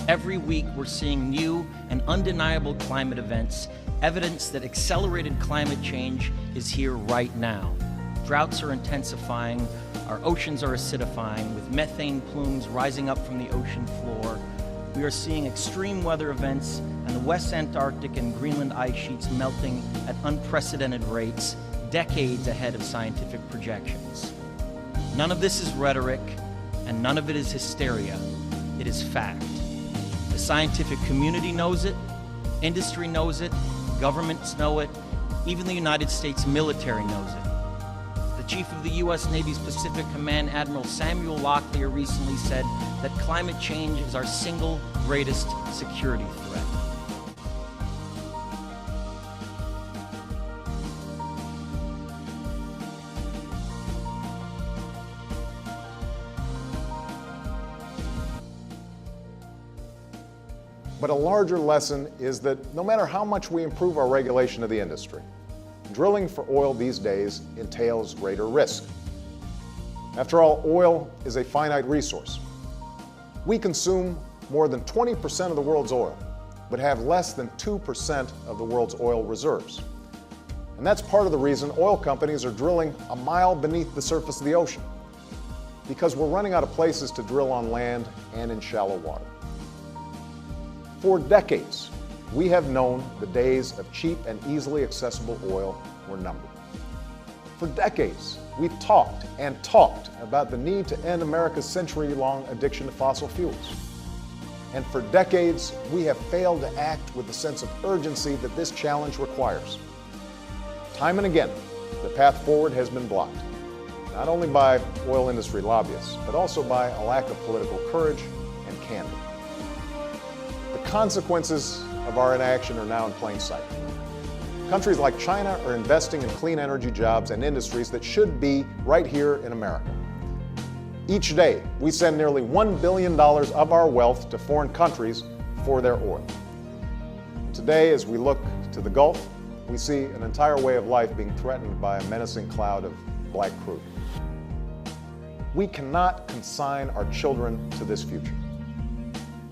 Every week, we're seeing new and undeniable climate events, evidence that accelerated climate change is here right now. Droughts are intensifying, our oceans are acidifying, with methane plumes rising up from the ocean floor. We are seeing extreme weather events and the West Antarctic and Greenland ice sheets melting at unprecedented rates, decades ahead of scientific projections. None of this is rhetoric, and none of it is hysteria. It is fact. The scientific community knows it, industry knows it, governments know it, even the United States military knows it. The chief of the U.S. Navy's Pacific Command, Admiral Samuel Locklear, recently said that climate change is our single greatest security threat. But a larger lesson is that no matter how much we improve our regulation of the industry, drilling for oil these days entails greater risk. After all, oil is a finite resource. We consume more than 20% of the world's oil, but have less than 2% of the world's oil reserves. And that's part of the reason oil companies are drilling a mile beneath the surface of the ocean, because we're running out of places to drill on land and in shallow water. For decades, we have known the days of cheap and easily accessible oil were numbered. For decades, we've talked and talked about the need to end America's century-long addiction to fossil fuels. And for decades, we have failed to act with the sense of urgency that this challenge requires. Time and again, the path forward has been blocked, not only by oil industry lobbyists, but also by a lack of political courage and candor. The consequences of our inaction are now in plain sight. Countries like China are investing in clean energy jobs and industries that should be right here in America. Each day, we send nearly $1 billion of our wealth to foreign countries for their oil. And today, as we look to the Gulf, we see an entire way of life being threatened by a menacing cloud of black crude. We cannot consign our children to this future.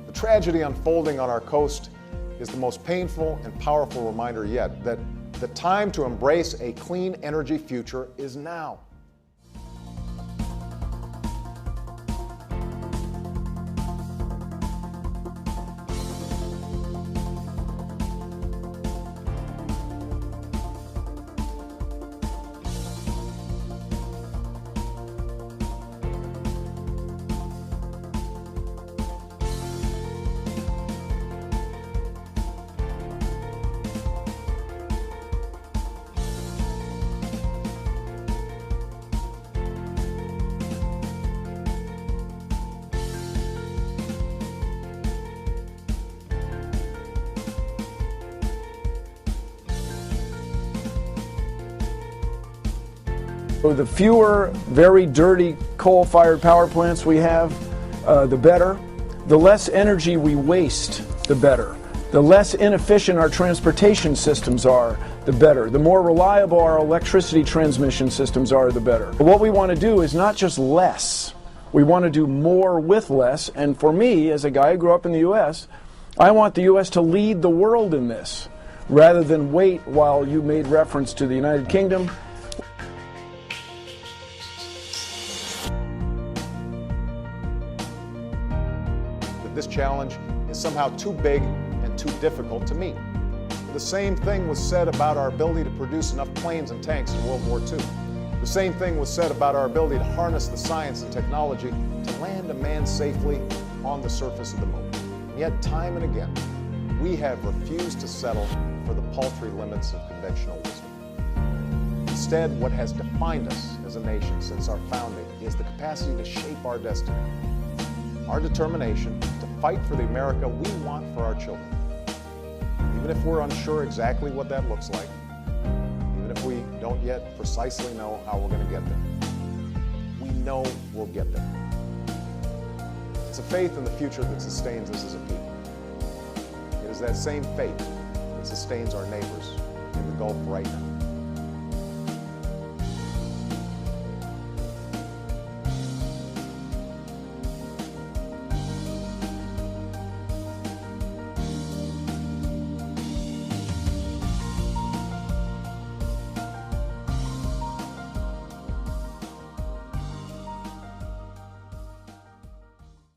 The tragedy unfolding on our coast is the most painful and powerful reminder yet that the time to embrace a clean energy future is now. So the fewer very dirty coal-fired power plants we have, the better. The less energy we waste, the better. The less inefficient our transportation systems are, the better. The more reliable our electricity transmission systems are, the better. But what we want to do is not just less. We want to do more with less. And for me, as a guy who grew up in the U.S., I want the U.S. to lead the world in this, rather than wait while you made reference to the United Kingdom. This challenge is somehow too big and too difficult to meet. The same thing was said about our ability to produce enough planes and tanks in World War II. The same thing was said about our ability to harness the science and technology to land a man safely on the surface of the moon. And yet, time and again, we have refused to settle for the paltry limits of conventional wisdom. Instead, what has defined us as a nation since our founding is the capacity to shape our destiny. Our determination to fight for the America we want for our children. Even if we're unsure exactly what that looks like, even if we don't yet precisely know how we're going to get there, we know we'll get there. It's a faith in the future that sustains us as a people. It is that same faith that sustains our neighbors in the Gulf right now.